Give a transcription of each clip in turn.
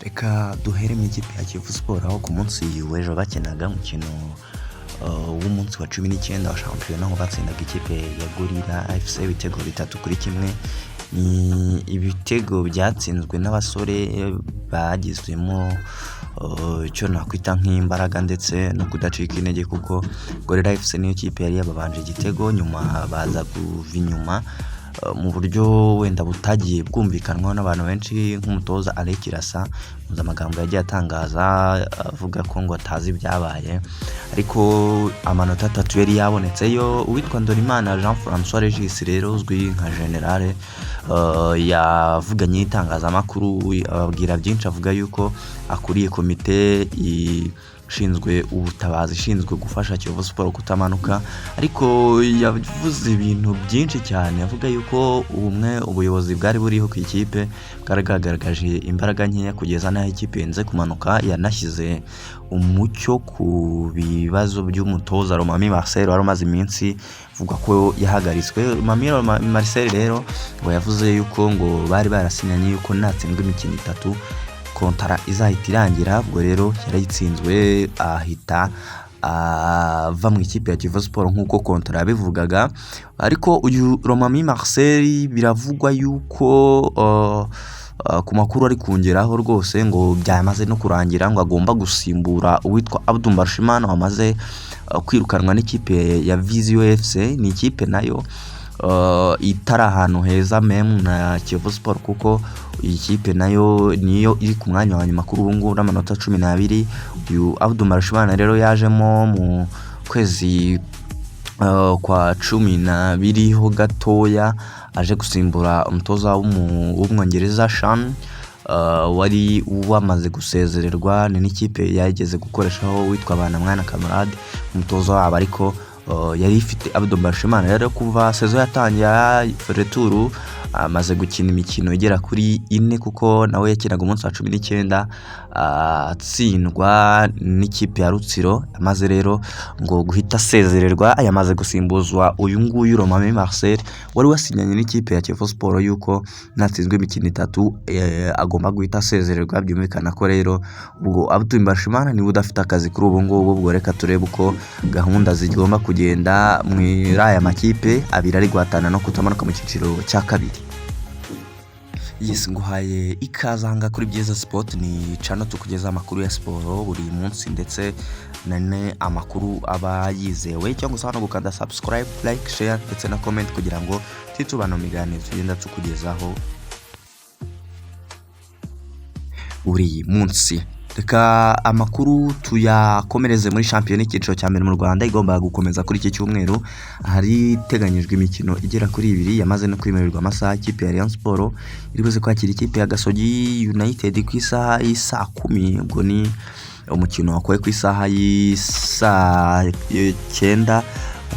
Reka duhere mu ikipe ya Kiyovu Sport aho ku munsi w'ejo bakinaga umukino w'umunsi wa 19 wa shampiyona aho batsindaga ikipe ya Gorilla FC ibitego 3-1. Ni ibitego byatsinzwe n'abasore bagizwemo icyo nakwita nk'imbaraga ndetse no kudacika intege, kuko Gorilla FC niyo kipe yari yababanje igitego nyuma baza kuva inyuma mu buryo wenda butagiye bwumvikanwa n'abantu benshi, nk'umutoza Alain Kirasa muza amagambo yagiye atangaza avuga ko ngo atazi ibyabaye, ariko amanota 3 yari yabonetseyo. Uwitwa Ndorimana Jean François Regis rero uzwi nka General yavuganye n'itangazamakuru ababwira byinshi, avuga yuko akuriye komite ishinzwe ubutabazi ishinzwe gufasha Kiyovu Sport kutamanuka, ariko yavuze ibintu byinshi cyane avuga yuko ubuyobozi bwari buriho ku ikipe bwaragaragaje imbaraga nkeya kugeza n'aho ikipe yenze kumanuka. Yanashyize umucyo ku bibazo by'umutoza Romami Marcel wari umaze iminsi vuga ko yahagaritswe. Romami Marcel rero ngo yavuze yuko ngo bari barasinyanye yuko natsindwa imikino 3 kontara izahita irangira, ubwo rero yarayitsinzwe ahita ava mu ikipe ya Kiyovu Sport nk'uko kontara yabivugaga. Ariko uyu Romami Marcel biravugwa yuko ku makuru ari kongeraho rwose ngo byamaze no kurangira, ngo agomba gusimbura uwitwa Abdou Mbarushimana wamaze kwirukanwa n'ikipe ya Visio FC. ni ikipe nayo itari ahantu heza meme na Kiyovu Sport, kuko iyi kipe nayo niyo iri ku mwanya wa nyuma kuri ubu ngubu n'amanota 12. Uyu Abdou Mbarushimana rero yajemo mu kwezi kwa 12 ho gatoya, aje gusimbura umutoza w'umwongereza Sean wari wamaze gusezererwa. ni n'ikipe yageze gukoreshaho witwa Banamwana Camarade umutoza wabo, ariko yari ifite Abdou Mbarushimana rero kuva saison yatangira retour amaze gukina imikino igera kuri 4, kuko nawe yakinaga umunsi wa 19 atsindwa n'ikipe ya Rutsiro, amaze rero ngo guhita asezererwa. yamaze gusimbuzwa uyu nguyu Romami Marcel wari wasinyanye n'ikipe ya Kiyovu Sport yuko natsinzwe imikino 3 agomba guhita asezererwa. byumvikana ko rero ubwo Abdou Mbarushimana niwe udafite akazi kuri ubu ngubu. ubwo reka turebe uko gahunda zigomba kugenda muri aya makipe abiri ari guhatana no kutamanuka mu cyiciro cya kabiri. Yes, nguhaye ikazanga kuri Byiza Sport, ni channel tukugeza amakuru ya siporo buri munsi, ndetse nane amakuru aba yizewe, cyangwa se no gukanda subscribe, like, share ndetse na comment kugira ngo titubano miganiro tugenda tukugezaho buri munsi. Reka amakuru tuyakomereze muri shampiyona icyiciro cya mbere mu Rwanda igomba gukomeza kuri iki cyumweru. Hari teganyijwe imikino igera kuri 2 yamaze no kwemererwa amasaha. Ikipe ya Rayon Sport iribuze kwakira ikipe ya Gasogi United ku isaha y'isa 10. ubwo ni umukino wakoye ku isaha y'isa 9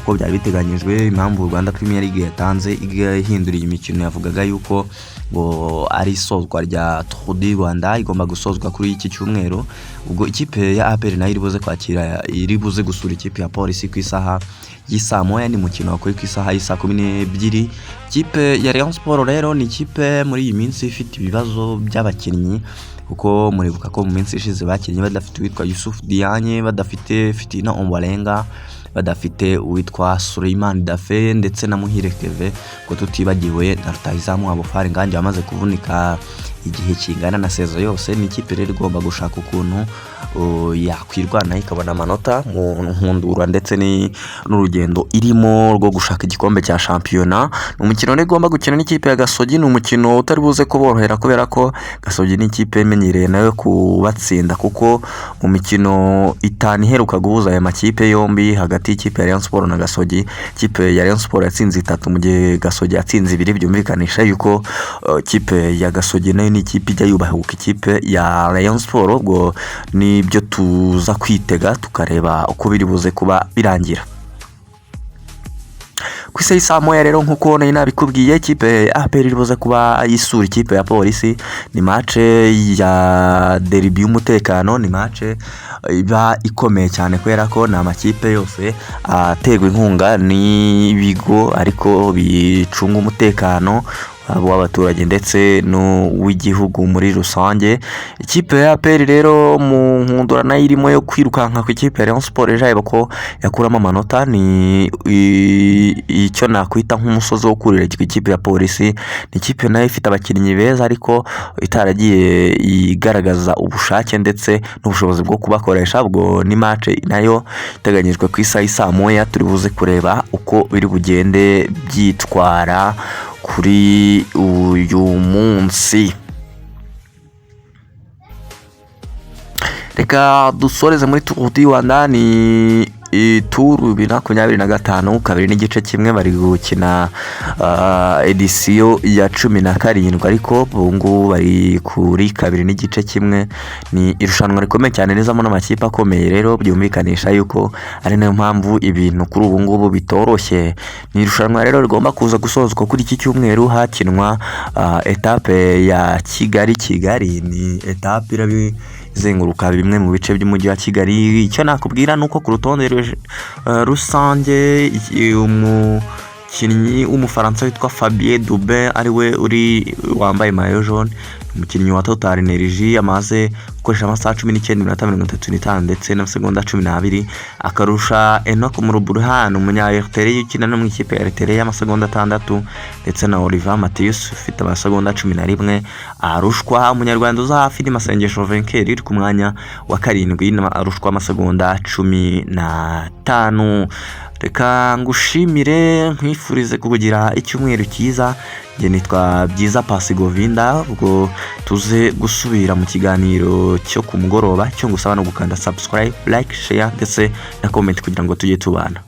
uko byari biteganyijwe. Impamvu Rwanda Premier League yatanze igahinduriye imikino yavugaga yuko ngo ari isozwa rya Tour du Rwanda igomba gusozwa kuri iki cyumweru. ubwo ikipe ya APR nayo iribuze gusura ikipe ya Police ku isaha y'isa 1. ni mukino wakoye ku isaha y'isa 12. Ikipe ya Rayon Sport rero ni ikipe muri iyi minsi ifite ibibazo by'abakinnyi, kuko muribuka ko mu minsi ishize bakinnyi badafite uwitwa Yusuf Dianye, badafite Fitina Ombolenga, badafite uwitwa Suleiman Dafe ndetse na Muhire Keve, ko tutibagiwe na rutahizamu wabo Fari Nganje wamaze kuvunika igihe kingana na sezo yose. ni ikipe rero igomba gushaka ukuntu yakwirwana ikabona amanota mu nkundura ndetse n'urugendo irimo rwo gushaka igikombe cya shampiyona. umukino rero igomba gukina n'ikipe ya Gasogi. ni umukino utari buze kuborohera kubera ko Gasogi ni ikipe imenyereye nayo kubatsinda, kuko mu mikino 5 iheruka guhuza aya makipe yombi hagati y'ikipe ya Rayon Sport na Gasogi, ikipe ya Rayon Sport yatsinze 3 mu gihe Gasogi yatsinze 2. byumvikanisha yuko ikipe ya Gasogi nayo ni ikipe ijya yubahuka ikipe ya Rayon Sport. ubwo nibyo tuza kwitega tukareba uko biri buze kuba birangira. ku isaha y'isa 1 rero nk'uko nari nabikubwiye, ikipe APR iribuze kuba yisura ikipe ya Police. ni match ya derby y'umutekano, ni match iba ikomeye cyane kubera ko ni amakipe yose ategwa inkunga n'ibigo ariko bicunga umutekano w'abaturage ndetse n'uw'igihugu muri rusange. Ikipe ya APR rero mu nkundura nayo irimo yo kwirukanka ku ikipe ya Rayon Sports ireba ko yakuramo amanota, ni icyo nakwita nk'umusozi wo kurira ikipe ya Polisi. Ni ikipe nayo ifite abakinnyi beza ariko itaragiye igaragaza ubushake ndetse n'ubushobozi bwo kubakoresha. Ubwo ni match nayo iteganyijwe ku isaha saa moya, turi buze kureba uko biri bugende byitwara kuri uyu munsi. Reka dusoreze muri Tour du Rwanda, ni Tour 2025 kabiri n'igice kimwe, bari gukina edisiyo ya 17 ariko ubu ngubu bari kuri kabiri n'igice kimwe. Ni irushanwa rikomeye cyane rizamo n'amakipe akomeye, rero byumvikanisha yuko ari nayo mpamvu ibintu kuri ubu ngubu bitoroshye. Ni irushanwa rero rigomba kuza gusozwa kuri iki cyumweru hakinwa etape ya Kigali. Ni etape izenguruka bimwe mu bice by'umujyi wa Kigali. Icyo nakubwira ni uko ku rutonde rusange umukinnyi w'umufaransa witwa Fabien Dubin ariwe wambaye mayo jaune, umukinnyi wa Total Energy, amaze gukoresha amasaha 19 minota 35 ndetse n'amasegonda 12, akarusha Enoch Muruburhan umunya Eritrea ukina no mu ikipe ya Eritrea amasegonda 6, ndetse na Oliver Mathius ufite amasegonda 11, arushwa umunyarwanda uza hafi ni Masengesho Vainqueur uri ku mwanya wa 7 arushwa amasegonda 15. Reka ngushimire nkwifurize kugira icyumweru cyiza. Njye nitwa Byiza Pasi Govinda. Ubwo tuze gusubira mu kiganiro cyo ku mugoroba, cyo ngusaba no gukanda subscribe, like, share ndetse na comment kugira ngo tujye tubana.